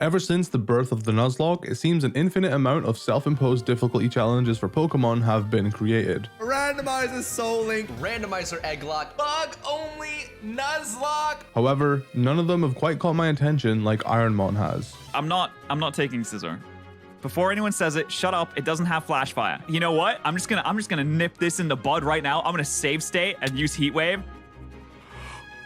Ever since the birth of the Nuzlocke, it seems an infinite amount of self-imposed difficulty challenges for Pokemon have been created. Randomizer Soul Link, Randomizer Egglock, Bug Only Nuzlocke. However, none of them have quite caught my attention like IronMON has. I'm not taking Scizor. Before anyone says it, shut up. It doesn't have Flash Fire. You know what? I'm just gonna nip this in the bud right now. I'm gonna save state and use Heat Wave.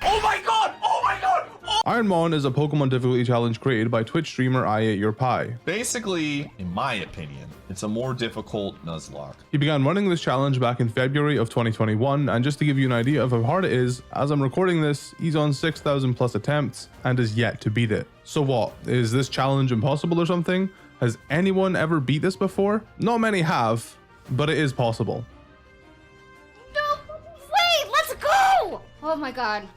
Oh my god! Oh my god! Oh! IronMON is a Pokemon difficulty challenge created by Twitch streamer I8YourPie. Basically, in my opinion, it's a more difficult Nuzlocke. He began running this challenge back in February of 2021, and just to give you an idea of how hard it is, as I'm recording this, he's on 6,000 plus attempts and is yet to beat it. So what? Is this challenge impossible or something? Has anyone ever beat this before? Not many have, but it is possible. No, wait, let's go! Oh my god.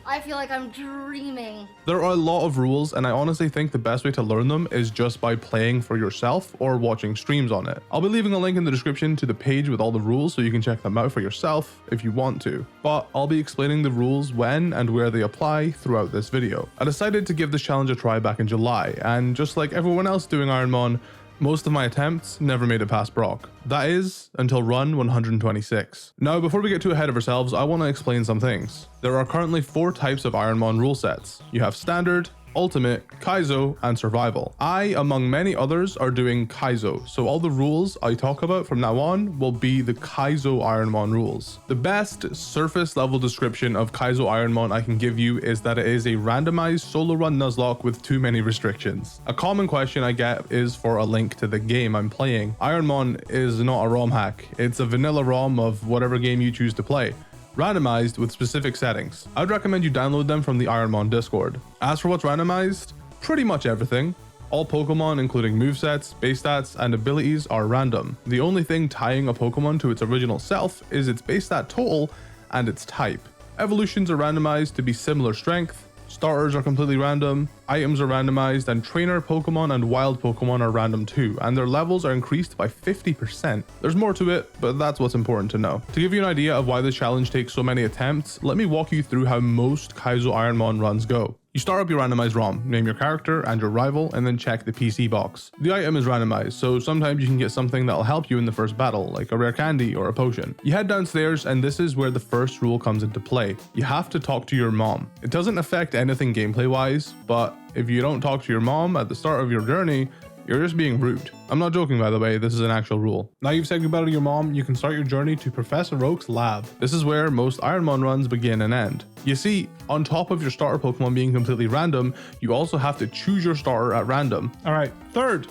I feel like I'm dreaming. There are a lot of rules, and I honestly think the best way to learn them is just by playing for yourself or watching streams on it. I'll be leaving a link in the description to the page with all the rules so you can check them out for yourself if you want to. But I'll be explaining the rules when and where they apply throughout this video. I decided to give this challenge a try back in July, and just like everyone else doing IronMON, most of my attempts never made it past Brock. That is, until run 126. Now, before we get too ahead of ourselves, I want to explain some things. There are currently 4 types of IronMON rule sets. You have Standard, Ultimate, Kaizo, and Survival. I, among many others, are doing Kaizo, so all the rules I talk about from now on will be the Kaizo IronMON rules. The best surface level description of Kaizo IronMON I can give you is that it is a randomized solo run Nuzlocke with too many restrictions. A common question I get is for a link to the game I'm playing. IronMON is not a ROM hack, it's a vanilla ROM of whatever game you choose to play, randomized with specific settings. I'd recommend you download them from the IronMON Discord. As for what's randomized, pretty much everything. All Pokemon, including movesets, base stats, and abilities, are random. The only thing tying a Pokemon to its original self is its base stat total and its type. Evolutions are randomized to be similar strength, starters are completely random, items are randomized, and trainer Pokemon and wild Pokemon are random too, and their levels are increased by 50%. There's more to it, but that's what's important to know. To give you an idea of why this challenge takes so many attempts, let me walk you through how most Kaizo IronMON runs go. You start up your randomized ROM, name your character and your rival, and then check the PC box. The item is randomized, so sometimes you can get something that'll help you in the first battle, like a rare candy or a potion. You head downstairs, and this is where the first rule comes into play. You have to talk to your mom. It doesn't affect anything gameplay wise, but if you don't talk to your mom at the start of your journey, you're just being rude. I'm not joking, by the way, this is an actual rule. Now you've said goodbye to your mom, you can start your journey to Professor Oak's lab. This is where most IronMON runs begin and end. You see, on top of your starter Pokemon being completely random, you also have to choose your starter at random. Alright, third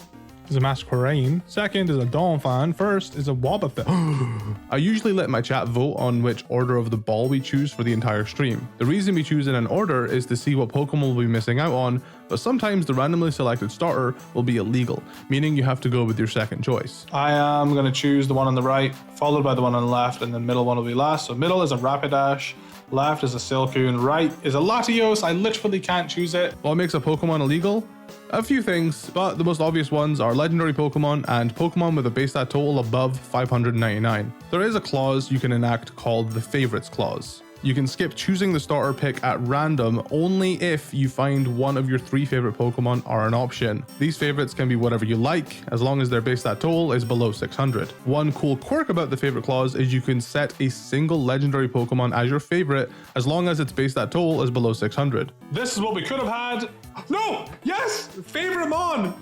is a Masquerain, second is a Donphan, first is a Wobbuffet. I usually let my chat vote on which order of the ball we choose for the entire stream. The reason we choose in an order is to see what Pokemon we'll be missing out on, but sometimes the randomly selected starter will be illegal, meaning you have to go with your second choice. I am going to choose the one on the right, followed by the one on the left, and the middle one will be last. So middle is a Rapidash, left is a Silcoon, right is a Latios. I literally can't choose it. What makes a Pokemon illegal? A few things, but the most obvious ones are legendary Pokemon and Pokemon with a base stat total above 599. There is a clause you can enact called the Favorites Clause. You can skip choosing the starter pick at random only if you find one of your 3 favorite Pokemon are an option. These favorites can be whatever you like, as long as their base stat total is below 600. One cool quirk about the favorite clause is you can set a single legendary Pokemon as your favorite, as long as its base stat total is below 600. This is what we could have had. No! Yes! Favorite Mon!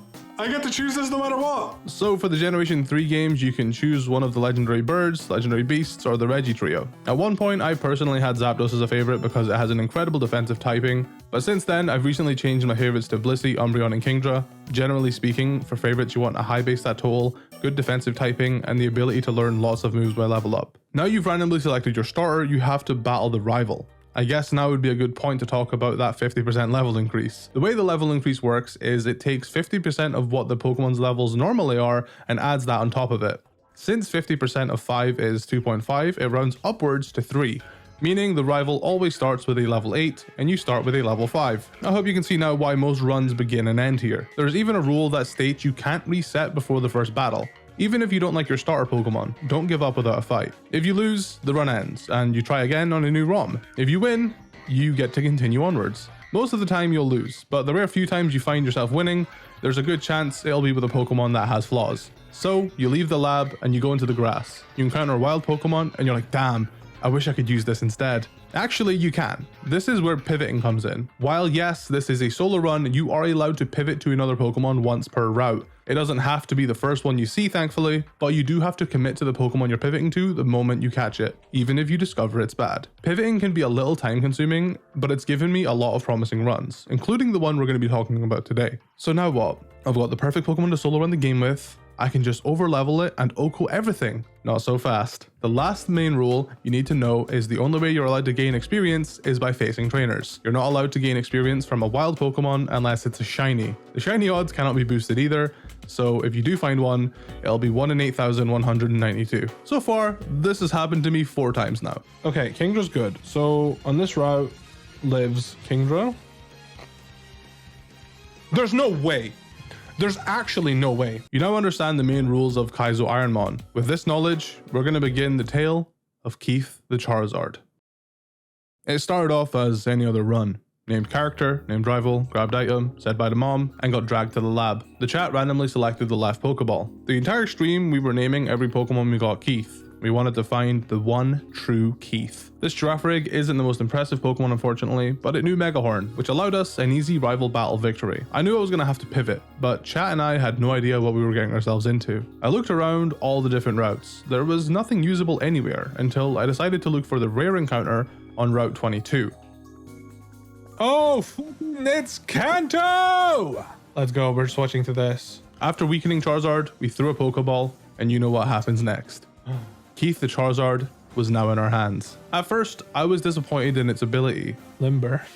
I get to choose this no matter what. So for the Generation 3 games, you can choose one of the legendary birds, legendary beasts, or the Reggie trio. At one point, I personally had Zapdos as a favorite because it has an incredible defensive typing, but since then, I've recently changed my favorites to Blissey, Umbreon, and Kingdra. Generally speaking, for favorites, you want a high base stat total, good defensive typing, and the ability to learn lots of moves by level up. Now you've randomly selected your starter, you have to battle the rival. I guess now would be a good point to talk about that 50% level increase. The way the level increase works is it takes 50% of what the Pokemon's levels normally are and adds that on top of it. Since 50% of 5 is 2.5, it rounds upwards to 3, meaning the rival always starts with a level 8 and you start with a level 5. I hope you can see now why most runs begin and end here. There's even a rule that states you can't reset before the first battle. Even if you don't like your starter Pokemon, don't give up without a fight. If you lose, the run ends, and you try again on a new ROM. If you win, you get to continue onwards. Most of the time you'll lose, but the rare few times you find yourself winning, there's a good chance it'll be with a Pokemon that has flaws. So you leave the lab and you go into the grass. You encounter a wild Pokemon and you're like, damn, I wish I could use this instead. Actually, you can. This is where pivoting comes in. While yes, this is a solo run, you are allowed to pivot to another Pokemon once per route. It doesn't have to be the first one you see, thankfully, but you do have to commit to the Pokemon you're pivoting to the moment you catch it, even if you discover it's bad. Pivoting can be a little time consuming, but it's given me a lot of promising runs, including the one we're going to be talking about today. So now what? I've got the perfect Pokemon to solo run the game with. I can just overlevel it and OHKO everything. Not so fast. The last main rule you need to know is the only way you're allowed to gain experience is by facing trainers. You're not allowed to gain experience from a wild Pokemon unless it's a shiny. The shiny odds cannot be boosted either, so if you do find one, it'll be 1 in 8,192. So far, this has happened to me 4 times now. Okay, Kingdra's good. So on this route lives Kingdra. There's no way. There's actually no way. You now understand the main rules of Kaizo IronMON. With this knowledge, we're going to begin the tale of Keith the Charizard. It started off as any other run. Named character, named rival, grabbed item, said bye to mom, and got dragged to the lab. The chat randomly selected the left Pokeball. The entire stream we were naming every Pokemon we got Keith. We wanted to find the one true Keith. This Girafarig isn't the most impressive Pokemon unfortunately, but it knew Megahorn, which allowed us an easy rival battle victory. I knew I was going to have to pivot, but chat and I had no idea what we were getting ourselves into. I looked around all the different routes. There was nothing usable anywhere until I decided to look for the rare encounter on Route 22. Oh, it's Kanto! Let's go, we're switching to this. After weakening Charizard, we threw a Pokeball, and you know what happens next. Keith the Charizard was now in our hands. At first, I was disappointed in its ability, Limber.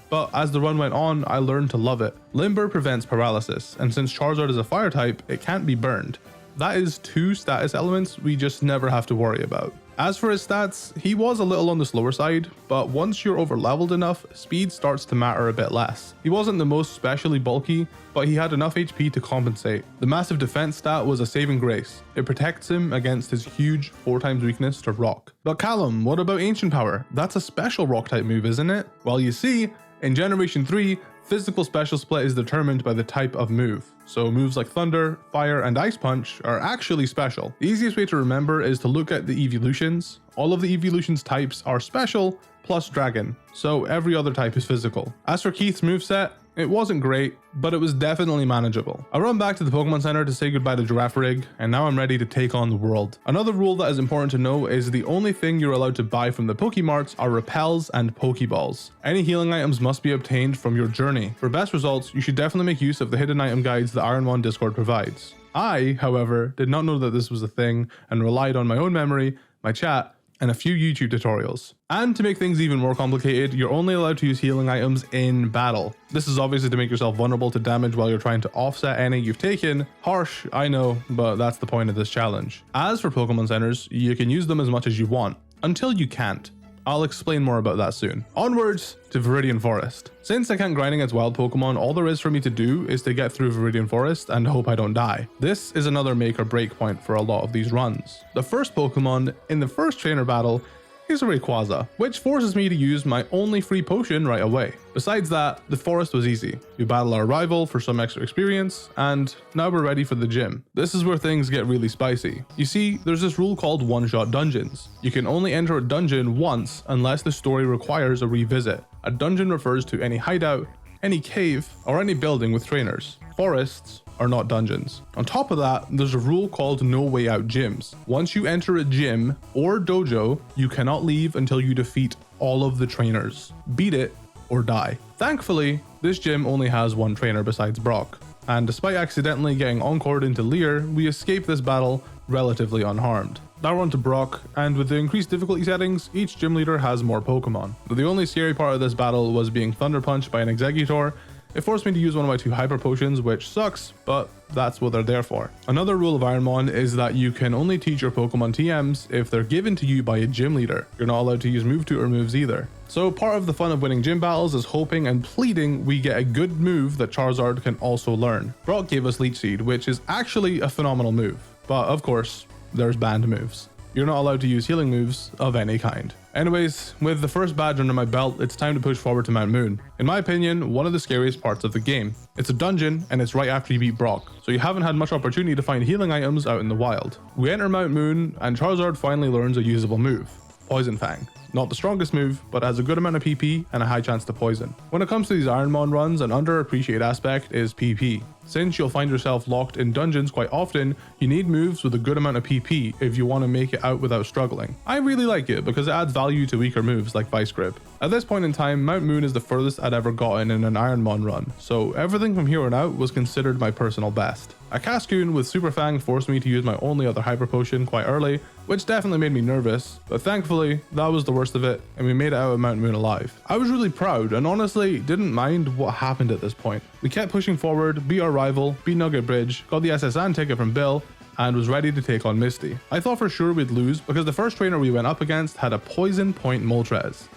But as the run went on, I learned to love it. Limber prevents paralysis, and since Charizard is a fire type, it can't be burned. That is 2 status elements we just never have to worry about. As for his stats, he was a little on the slower side, but once you're over leveled enough, speed starts to matter a bit less. He wasn't the most specially bulky, but he had enough HP to compensate. The massive defense stat was a saving grace. It protects him against his huge 4x weakness to rock. But Callum, what about Ancient Power? That's a special rock type move, isn't it? Well, you see, in Generation 3, physical special split is determined by the type of move. So moves like Thunder, Fire, and Ice Punch are actually special. The easiest way to remember is to look at the evolutions. All of the evolutions types are special, plus Dragon, so every other type is physical. As for Keith's moveset, it wasn't great, but it was definitely manageable. I run back to the Pokemon Center to say goodbye to Girafarig, and now I'm ready to take on the world. Another rule that is important to know is the only thing you're allowed to buy from the Pokemarts are repels and Pokeballs. Any healing items must be obtained from your journey. For best results, you should definitely make use of the hidden item guides the IronMON Discord provides. I, however, did not know that this was a thing and relied on my own memory, my chat, and a few YouTube tutorials. And to make things even more complicated, you're only allowed to use healing items in battle. This is obviously to make yourself vulnerable to damage while you're trying to offset any you've taken. Harsh, I know, but that's the point of this challenge. As for Pokemon Centers, you can use them as much as you want, until you can't. I'll explain more about that soon. Onwards to Viridian Forest. Since I can't grind against wild Pokemon, all there is for me to do is to get through Viridian Forest and hope I don't die. This is another make or break point for a lot of these runs. The first Pokemon in the first trainer battle is a Rayquaza, which forces me to use my only free potion right away. Besides that, the forest was easy. We battle our rival for some extra experience, and now we're ready for the gym. This is where things get really spicy. You see, there's this rule called one-shot dungeons. You can only enter a dungeon once unless the story requires a revisit. A dungeon refers to any hideout, any cave, or any building with trainers. Forests are not dungeons. On top of that, there's a rule called no way out gyms. Once you enter a gym or dojo, you cannot leave until you defeat all of the trainers. Beat it or die. Thankfully, this gym only has one trainer besides Brock, and despite accidentally getting encored into Leer, we escape this battle relatively unharmed. Now we're on to Brock, and with the increased difficulty settings, each gym leader has more Pokemon. The only scary part of this battle was being Thunder Punched by an Exeggutor. It forced me to use one of my 2 Hyper Potions, which sucks, but that's what they're there for. Another rule of IronMON is that you can only teach your Pokemon TMs if they're given to you by a gym leader. You're not allowed to use Move Tutor moves either. So part of the fun of winning gym battles is hoping and pleading we get a good move that Charizard can also learn. Brock gave us Leech Seed, which is actually a phenomenal move, but of course, there's banned moves. you're not allowed to use healing moves of any kind. Anyways, with the first badge under my belt, it's time to push forward to Mount Moon. In my opinion, one of the scariest parts of the game. It's a dungeon and it's right after you beat Brock, so you haven't had much opportunity to find healing items out in the wild. We enter Mount Moon and Charizard finally learns a usable move, Poison Fang. Not the strongest move, but has a good amount of PP and a high chance to poison. When it comes to these IronMON runs, an underappreciated aspect is PP. Since you'll find yourself locked in dungeons quite often, you need moves with a good amount of PP if you want to make it out without struggling. I really like it because it adds value to weaker moves like Vice Grip. At this point in time, Mount Moon is the furthest I'd ever gotten in an IronMON run, so everything from here on out was considered my personal best. A Cascoon with Super Fang forced me to use my only other Hyper Potion quite early, which definitely made me nervous, but thankfully that was the worst of it and we made it out of Mount Moon alive. I was really proud and honestly didn't mind what happened at this point. We kept pushing forward, beat our rival, beat Nugget Bridge, got the SSN ticket from Bill, and was ready to take on Misty. I thought for sure we'd lose because the first trainer we went up against had a Poison Point Moltres.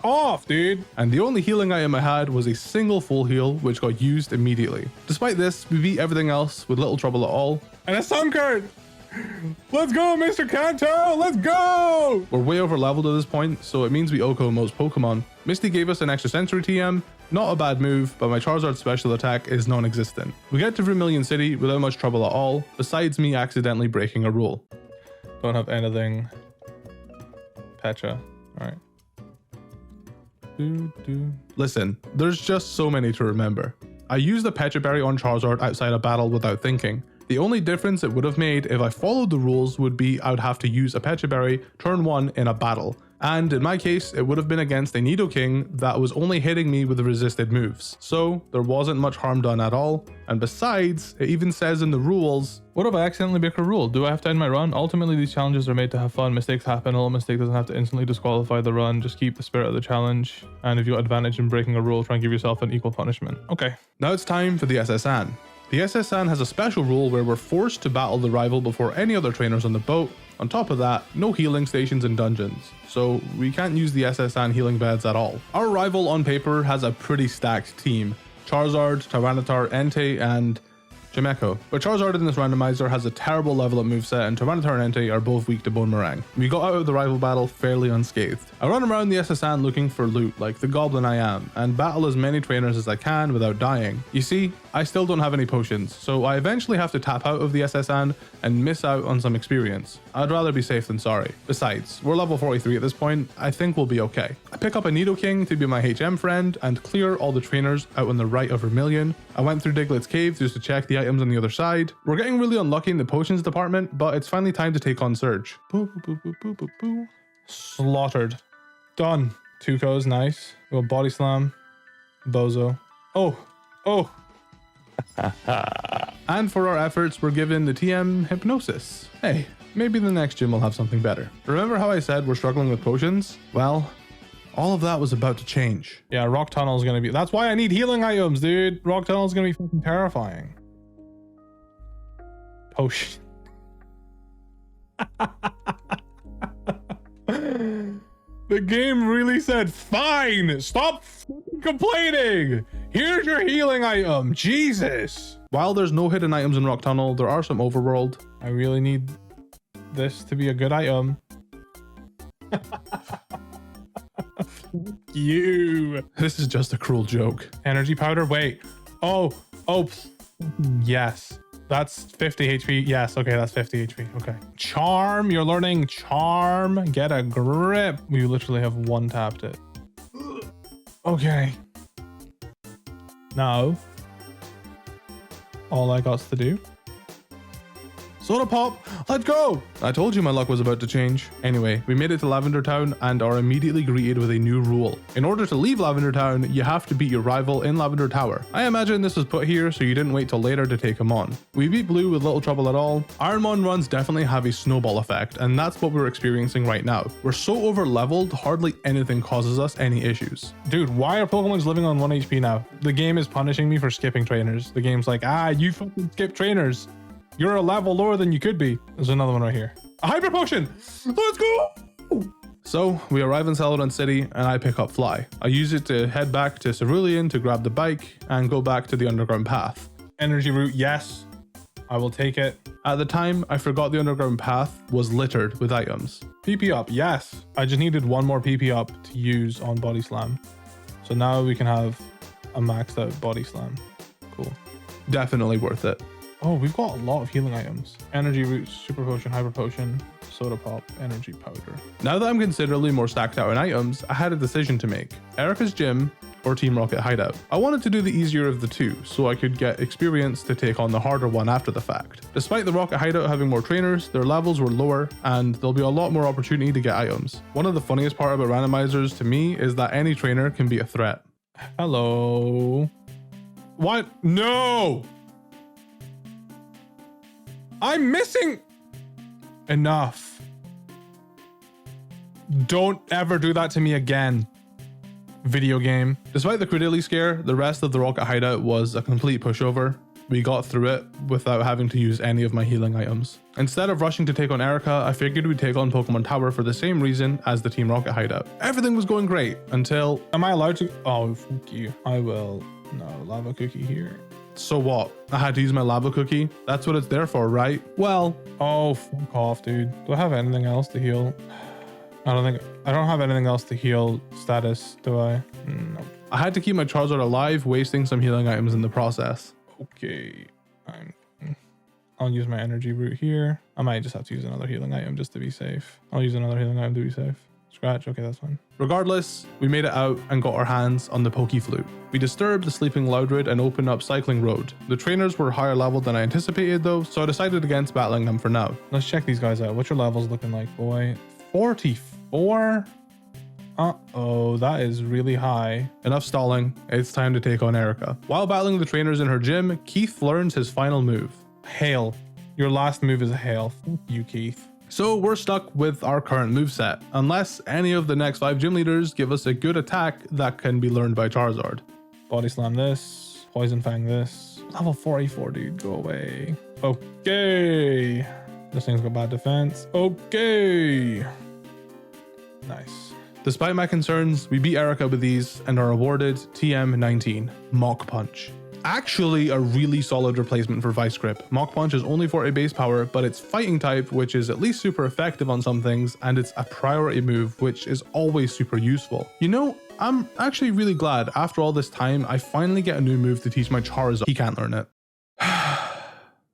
Off, dude. And the only healing item I had was a single full heal, which got used immediately. Despite this, we beat everything else with little trouble at all. And a Sun card! Let's go, Mr. Kanto! Let's go! We're way over leveled at this point, so it means we OHKO most Pokemon. Misty gave us an extra sensory TM, not a bad move, but my Charizard's special attack is non-existent. We get to Vermilion City without much trouble at all, besides me accidentally breaking a rule. Don't have anything. Pecha. Alright. Listen, there's just so many to remember. I used the Pecha Berry on Charizard outside a battle without thinking. The only difference it would have made if I followed the rules would be I would have to use a Pecha Berry turn 1 in a battle. And in my case, it would have been against a Nidoking that was only hitting me with the resisted moves. So there wasn't much harm done at all. And besides, it even says in the rules, what if I accidentally break a rule? Do I have to end my run? Ultimately, these challenges are made to have fun. Mistakes happen. A little mistake doesn't have to instantly disqualify the run. Just keep the spirit of the challenge. And if you got advantage in breaking a rule, try and give yourself an equal punishment. Okay. Now it's time for the SSN. The SSN has a special rule where we're forced to battle the rival before any other trainers on the boat. On top of that, no healing stations in dungeons, so we can't use the SSN healing beds at all. Our rival on paper has a pretty stacked team. Charizard, Tyranitar, Entei, and Jameco. But Charizard in this randomizer has a terrible level up moveset and Tyranitar and Entei are both weak to Bone Meringue. We got out of the rival battle fairly unscathed. I run around the SSN looking for loot like the goblin I am and battle as many trainers as I can without dying. You see, I still don't have any potions, so I eventually have to tap out of the SSN and miss out on some experience. I'd rather be safe than sorry. Besides, we're level 43 at this point, I think we'll be okay. I pick up a Nidoking to be my HM friend and clear all the trainers out on the right of Vermilion. I went through Diglett's cave just to check the items on the other side. We're getting really unlucky in the potions department, but it's finally time to take on Surge. Boo, boo, boo, boo, boo, boo. Slaughtered. Done. 2 KOs, nice. We'll body slam. Bozo. Oh. And for our efforts, we're given the TM Hypnosis. Hey, maybe the next gym will have something better. Remember how I said we're struggling with potions? Well, all of that was about to change. Yeah, Rock Tunnel is gonna be... That's why I need healing items, dude. Rock Tunnel is gonna be fucking terrifying. Potion. The game really said, fine, stop complaining. Here's your healing item, Jesus. While there's no hidden items in Rock Tunnel, there are some overworld. I really need this to be a good item. You. This is just a cruel joke. Energy powder, wait. Oh, yes. That's 50 HP. Yes, okay, that's 50 HP. Okay. Charm, you're learning Charm. Get a grip. We literally have one tapped it. Okay. Now, all I got to do. Soda Pop, let's go! I told you my luck was about to change. Anyway, we made it to Lavender Town and are immediately greeted with a new rule. In order to leave Lavender Town, you have to beat your rival in Lavender Tower. I imagine this was put here so you didn't wait till later to take him on. We beat Blue with little trouble at all. IronMON runs definitely have a snowball effect, and that's what we're experiencing right now. We're so over leveled, hardly anything causes us any issues. Dude, why are Pokemon's living on 1 HP now? The game is punishing me for skipping trainers. The game's like, you fucking skip trainers. You're a level lower than you could be. There's another one right here. A Hyper Potion! Let's go! So, we arrive in Celadon City, and I pick up Fly. I use it to head back to Cerulean to grab the bike, and go back to the underground path. Energy route, yes. I will take it. At the time, I forgot the underground path was littered with items. PP up, yes. I just needed one more PP up to use on Body Slam. So now we can have a maxed out Body Slam. Cool. Definitely worth it. Oh, we've got a lot of healing items. Energy Roots, Super Potion, Hyper Potion, Soda Pop, Energy Powder. Now that I'm considerably more stacked out in items, I had a decision to make. Erica's Gym or Team Rocket Hideout. I wanted to do the easier of the two, so I could get experience to take on the harder one after the fact. Despite the Rocket Hideout having more trainers, their levels were lower, and there'll be a lot more opportunity to get items. One of the funniest part about randomizers to me is that any trainer can be a threat. Hello. What? No! I'm missing. Enough. Don't ever do that to me again. Video game. Despite the Credilli scare, the rest of the Rocket Hideout was a complete pushover. We got through it without having to use any of my healing items. Instead of rushing to take on Erica, I figured we'd take on Pokemon Tower for the same reason as the Team Rocket Hideout. Everything was going great until... Am I allowed to? Oh, fuck you. I will. No, lava cookie here. So what? I had to use my lava cookie? That's what it's there for, right? Well, oh, fuck off, dude. Do I have anything else to heal? I don't have anything else to heal status, do I? No. I had to keep my Charizard alive, wasting some healing items in the process. Okay, I'll use my energy root here. I might just have to use another healing item just to be safe. I'll use another healing item to be safe. Scratch, okay, that's fine. Regardless, we made it out and got our hands on the Pokeflute. We disturbed the sleeping Loudred and opened up Cycling Road. The trainers were higher level than I anticipated though, so I decided against battling them for now. Let's check these guys out. What's your levels looking like, boy? 44? Uh-oh, that is really high. Enough stalling, it's time to take on Erica. While battling the trainers in her gym, Keith learns his final move. Hail. Your last move is a hail. Fuck you, Keith. So we're stuck with our current moveset, unless any of the next 5 gym leaders give us a good attack that can be learned by Charizard. Body Slam this, Poison Fang this. Level 44, dude, go away. Okay. This thing's got bad defense. Okay. Nice. Despite my concerns, we beat Erica with these and are awarded TM19, Mach Punch. Actually a really solid replacement for Vice Grip. Mach Punch is only 40 base power, but it's fighting type, which is at least super effective on some things, and it's a priority move, which is always super useful. You know, I'm actually really glad after all this time, I finally get a new move to teach my Charizard. He can't learn it.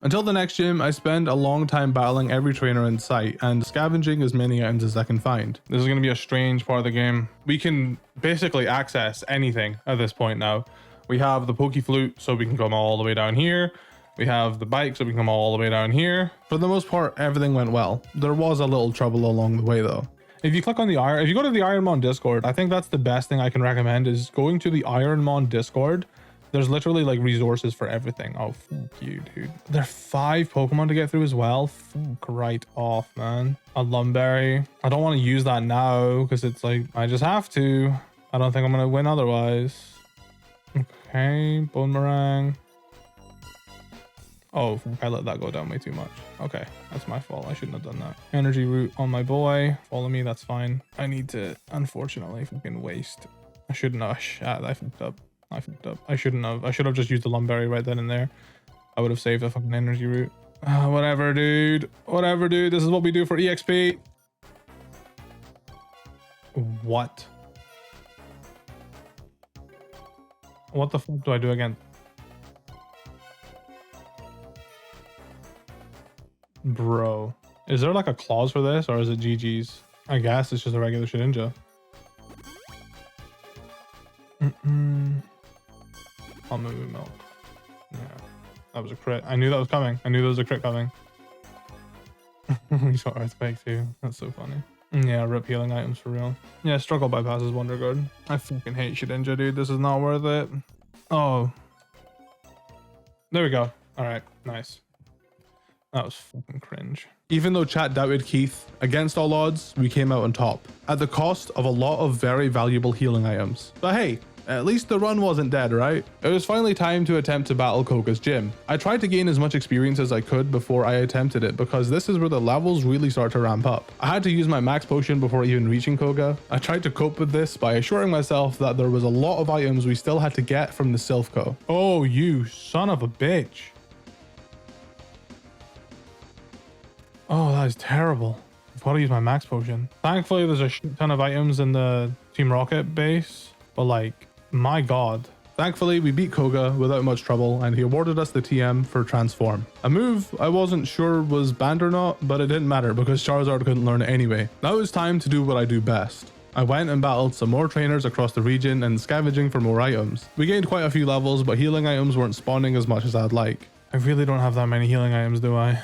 Until the next gym, I spend a long time battling every trainer in sight and scavenging as many items as I can find. This is going to be a strange part of the game. We can basically access anything at this point now. We have the Pokeflute, so we can come all the way down here. We have the bike, so we can come all the way down here. For the most part, everything went well. There was a little trouble along the way though. If you click on if you go to the IronMON Discord, I think that's the best thing I can recommend is going to the IronMON Discord. There's literally like resources for everything. Oh, fuck you, dude. There are 5 Pokemon to get through as well. Fuck right off, man. A Lumberry. I don't want to use that now because it's like, I just have to. I don't think I'm going to win otherwise. Okay, Boomerang. Oh, fuck, I let that go down way too much. Okay, that's my fault. I shouldn't have done that. Energy root on my boy. Follow me, that's fine. I need to, unfortunately, fucking waste. I shouldn't have. I fucked up. I fucked up. I shouldn't have. I should have just used the Lumberry right then and there. I would have saved the fucking energy root. Whatever, dude. Whatever, dude. This is what we do for EXP. What? What the fuck do I do again? Bro. Is there like a clause for this or is it GG's? I guess it's just a regular Shedinja. I'll move milk. Yeah, that was a crit. I knew that was coming. I knew there was a crit coming. He's got Earthquake too. That's so funny. Yeah, rip healing items for real. Yeah, Struggle bypasses Wonder Guard. I fucking hate Shedinja, dude. This is not worth it. Oh. There we go. Alright, nice. That was fucking cringe. Even though chat doubted Keith, against all odds, we came out on top, at the cost of a lot of very valuable healing items. But hey, at least the run wasn't dead, right? It was finally time to attempt to battle Koga's gym. I tried to gain as much experience as I could before I attempted it because this is where the levels really start to ramp up. I had to use my max potion before even reaching Koga. I tried to cope with this by assuring myself that there was a lot of items we still had to get from the Silphco. Oh, you son of a bitch. Oh, that is terrible. I've got to use my max potion. Thankfully, there's a shit ton of items in the Team Rocket base, but like, my god. Thankfully, we beat Koga without much trouble, and he awarded us the TM for Transform. A move I wasn't sure was banned or not, but it didn't matter because Charizard couldn't learn it anyway. Now it's time to do what I do best. I went and battled some more trainers across the region and scavenging for more items. We gained quite a few levels, but healing items weren't spawning as much as I'd like. I really don't have that many healing items, do I?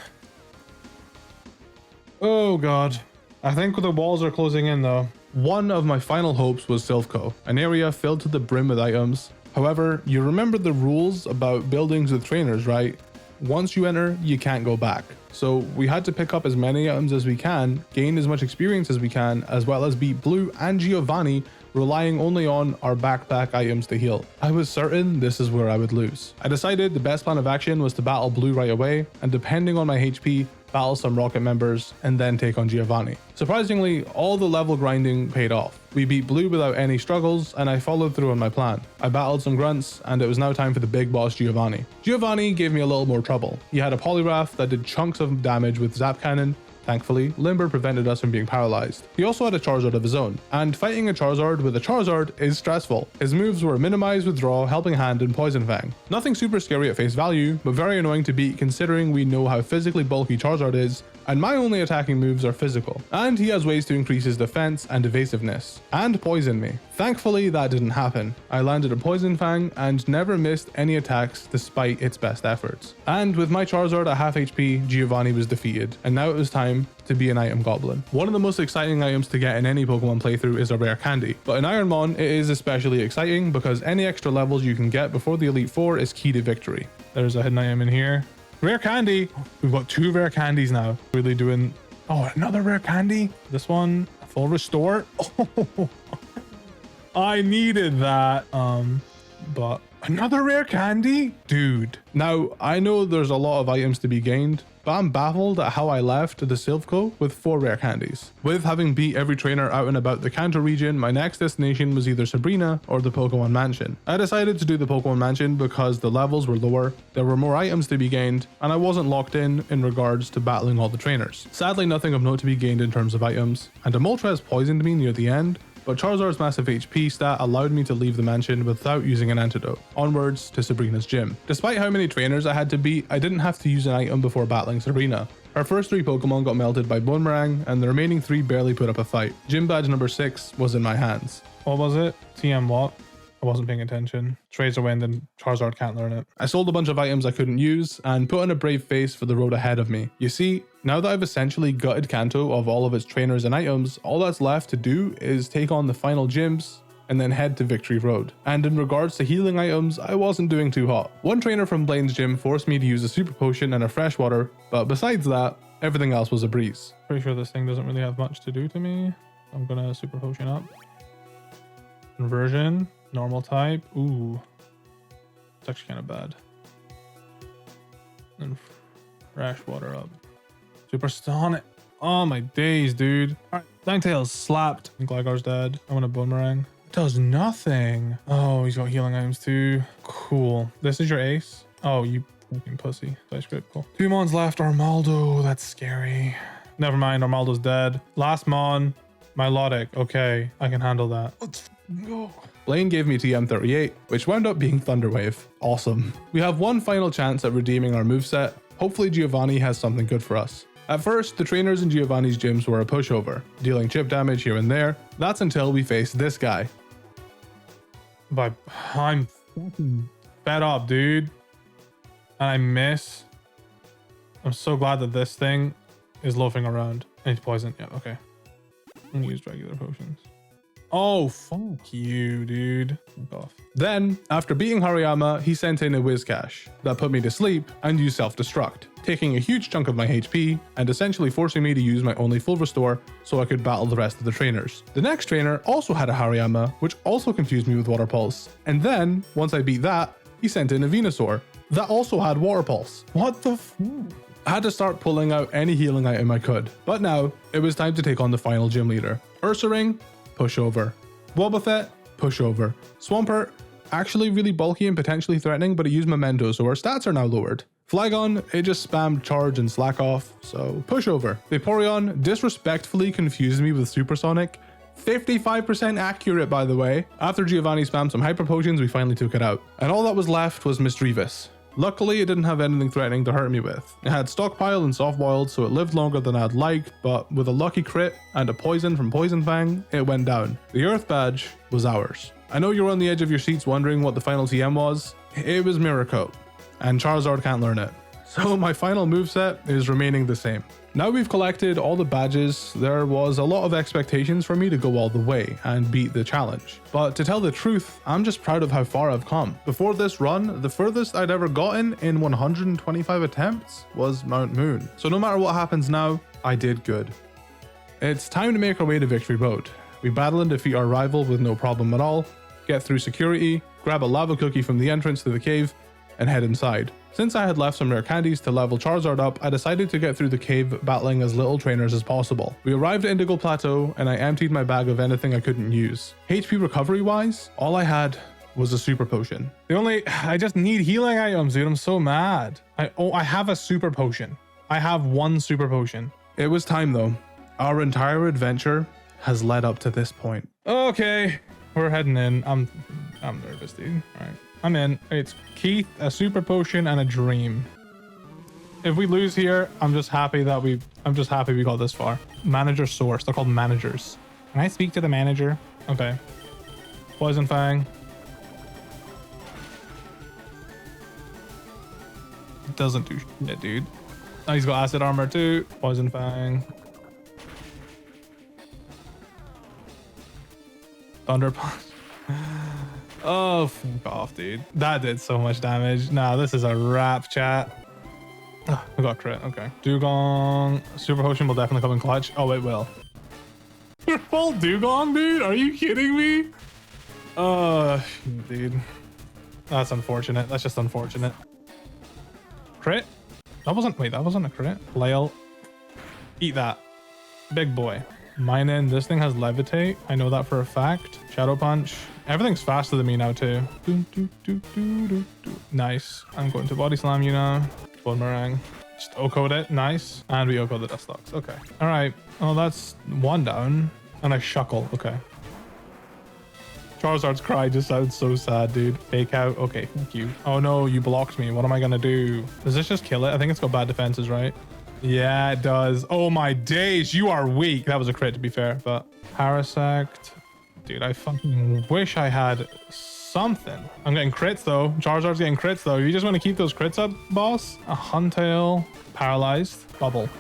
Oh god. I think the walls are closing in though. One of my final hopes was Silphco, an area filled to the brim with items. However, you remember the rules about buildings with trainers, right? Once you enter, you can't go back. So we had to pick up as many items as we can, gain as much experience as we can, as well as beat Blue and Giovanni, relying only on our backpack items to heal. I was certain this is where I would lose. I decided the best plan of action was to battle Blue right away, and depending on my HP, battle some Rocket members, and then take on Giovanni. Surprisingly, all the level grinding paid off. We beat Blue without any struggles, and I followed through on my plan. I battled some grunts, and it was now time for the big boss Giovanni. Giovanni gave me a little more trouble. He had a Poliwrath that did chunks of damage with Zap Cannon. Thankfully, Limber prevented us from being paralyzed. He also had a Charizard of his own, and fighting a Charizard with a Charizard is stressful. His moves were Minimize, Withdraw, Helping Hand, and Poison Fang. Nothing super scary at face value, but very annoying to beat considering we know how physically bulky Charizard is, and my only attacking moves are physical. And he has ways to increase his defense and evasiveness, and poison me. Thankfully, that didn't happen. I landed a Poison Fang and never missed any attacks despite its best efforts. And with my Charizard at half HP, Giovanni was defeated, and now it was time to be an item goblin. One of the most exciting items to get in any Pokemon playthrough is a rare candy, but in IronMON it is especially exciting because any extra levels you can get before the Elite Four is key to victory. There's a hidden item in here. Rare candy! We've got 2 rare candies now. Really doing... Oh, another rare candy? This one, full restore. Oh, I needed that. But another rare candy? Dude. Now, I know there's a lot of items to be gained, but I'm baffled at how I left the Silphco with 4 rare candies. With having beat every trainer out and about the Kanto region, my next destination was either Sabrina or the Pokemon Mansion. I decided to do the Pokemon Mansion because the levels were lower, there were more items to be gained, and I wasn't locked in regards to battling all the trainers. Sadly, nothing of note to be gained in terms of items, and a Moltres poisoned me near the end, but Charizard's massive HP stat allowed me to leave the mansion without using an antidote, onwards to Sabrina's gym. Despite how many trainers I had to beat, I didn't have to use an item before battling Sabrina. Our first 3 Pokemon got melted by Boomerang, and the remaining 3 barely put up a fight. Gym badge number 6 was in my hands. What was it? TM what? I wasn't paying attention. Trades away and then Charizard can't learn it. I sold a bunch of items I couldn't use and put on a brave face for the road ahead of me. You see, now that I've essentially gutted Kanto of all of its trainers and items, all that's left to do is take on the final gyms and then head to Victory Road. And in regards to healing items, I wasn't doing too hot. One trainer from Blaine's gym forced me to use a super potion and a freshwater, but besides that, everything else was a breeze. Pretty sure this thing doesn't really have much to do to me. I'm gonna super potion up. Conversion. Normal type. Ooh. It's actually kind of bad. And fresh water up. Supersonic. Oh my days, dude. Alright. Ninetales slapped. Gligar's dead. I want a Boomerang. It does nothing. Oh, he's got healing items too. Cool. This is your ace? Oh, you fucking pussy. Dice crit. Cool. 2 Mons left. Armaldo. That's scary. Never mind. Armaldo's dead. Last Mon. Milotic. Okay. I can handle that. Let's go. Blaine gave me TM38, which wound up being Thunderwave. Awesome. We have one final chance at redeeming our moveset. Hopefully Giovanni has something good for us. At first, the trainers in Giovanni's gyms were a pushover, dealing chip damage here and there. That's until we faced this guy. But I'm fucking fed up, dude. And I miss. I'm so glad that this thing is loafing around. I need poison. Yeah, okay. I'm gonna use regular potions. Oh, fuck you, dude. Fuck off. Then, after beating Hariyama, he sent in a Whiscash that put me to sleep and used self-destruct, taking a huge chunk of my HP and essentially forcing me to use my only full restore so I could battle the rest of the trainers. The next trainer also had a Hariyama, which also confused me with Water Pulse. And then, once I beat that, he sent in a Venusaur that also had Water Pulse. What the f? I had to start pulling out any healing item I could. But now, it was time to take on the final gym leader. Ursaring, pushover. Wobbuffet, pushover. Swampert, actually really bulky and potentially threatening, but it used Memento, so our stats are now lowered. Flygon, it just spammed charge and slack off, so pushover. Vaporeon disrespectfully confused me with Supersonic. 55% accurate, by the way. After Giovanni spammed some Hyper Potions, we finally took it out. And all that was left was Misdreavus. Luckily, it didn't have anything threatening to hurt me with. It had Stockpile and Soft Boiled, so it lived longer than I'd like, but with a lucky crit and a poison from Poison Fang, it went down. The Earth Badge was ours. I know you're on the edge of your seats wondering what the final TM was. It was Mirror Coat, and Charizard can't learn it. So my final moveset is remaining the same. Now we've collected all the badges, there was a lot of expectations for me to go all the way and beat the challenge. But to tell the truth, I'm just proud of how far I've come. Before this run, the furthest I'd ever gotten in 125 attempts was Mount Moon. So no matter what happens now, I did good. It's time to make our way to Victory Road. We battle and defeat our rival with no problem at all, get through security, grab a lava cookie from the entrance to the cave, and head inside. Since I had left some rare candies to level Charizard up, I decided to get through the cave battling as little trainers as possible. We arrived at Indigo Plateau and I emptied my bag of anything I couldn't use. HP recovery wise, all I had was a super potion. I just need healing items, dude. I'm so mad. I have a super potion. I have one super potion. It was time though. Our entire adventure has led up to this point. Okay, we're heading in. I'm nervous, dude. All right. I'm in. It's Keith, a super potion, and a dream. If we lose here, I'm just happy we got this far. Manager source. They're called managers. Can I speak to the manager? Okay. Poison Fang. Doesn't do shit, dude. Oh, he's got acid armor too. Poison Fang. Thunder Punch. Oh, fuck off, dude. That did so much damage. Nah, this is a wrap, chat. Oh, I got crit. Okay. Dugong. Super Potion will definitely come in clutch. Oh, it will. You're full Dugong, dude? Are you kidding me? Dude. That's unfortunate. That's just unfortunate. Crit? That wasn't a crit. Lail. Eat that. Big boy. Mine in. This thing has Levitate. I know that for a fact. Shadow Punch. Everything's faster than me now too. Nice. I'm going to Body Slam you now. Boomerang. Just O-code it. Nice. And we O-code the Dustox. Okay. All right. Oh, that's one down. And I Shuckle. Okay. Charizard's cry just sounds so sad, dude. Fake out. Okay, thank you. Oh no, you blocked me. What am I gonna do? Does this just kill it? I think it's got bad defenses, right? Yeah, it does. Oh my days, you are weak. That was a crit to be fair, but Parasect. Dude, I fucking wish I had something. I'm getting crits though. Charizard's getting crits though. You just want to keep those crits up, boss? A Huntail. Paralyzed. Bubble.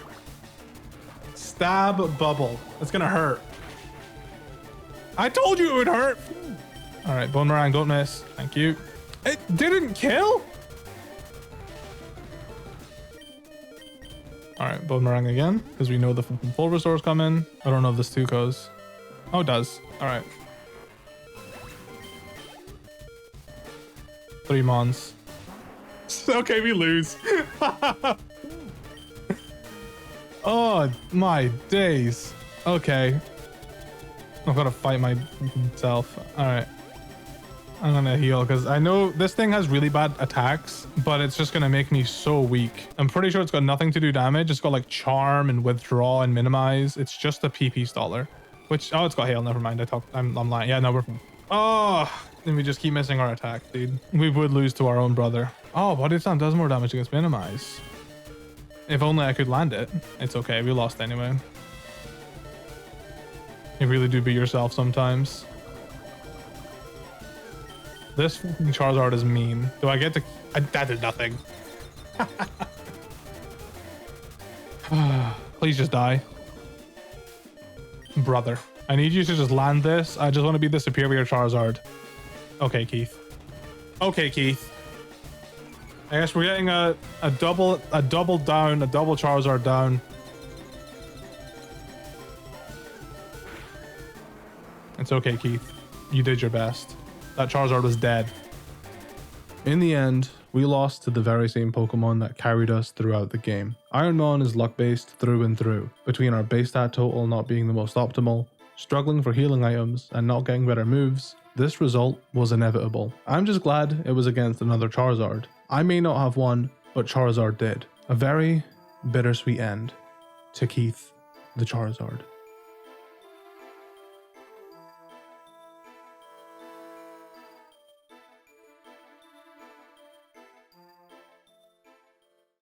Stab Bubble. It's gonna hurt. I told you it would hurt. All right, Boomerang, don't miss. Thank you. It didn't kill? All right, Boomerang again, because we know the fucking full restore's coming. I don't know if this too goes. Oh, it does. All right. 3 mons. Okay, we lose. Oh, my days. Okay. I've got to fight myself. All right. I'm going to heal because I know this thing has really bad attacks, but it's just going to make me so weak. I'm pretty sure it's got nothing to do damage. It's got like charm and withdraw and minimize. It's just a PP staller, which, oh, it's got hail. Never mind. I'm lying. Yeah, no, we're fine. Oh, and we just keep missing our attack, dude. We would lose to our own brother. Oh, Body Slam does more damage against minimize. If only I could land it. It's okay. We lost anyway. You really do beat yourself sometimes. This fucking Charizard is mean. Do I get to... that did nothing. Please just die. Brother. I need you to just land this. I just want to be the superior Charizard. Okay, Keith. Okay, Keith. I guess we're getting a double down, a double Charizard down. It's okay, Keith. You did your best. That Charizard was dead. In the end, we lost to the very same Pokemon that carried us throughout the game. IronMON is luck-based through and through. Between our base stat total not being the most optimal, struggling for healing items, and not getting better moves, this result was inevitable. I'm just glad it was against another Charizard. I may not have won, but Charizard did. A very bittersweet end to Keith the Charizard.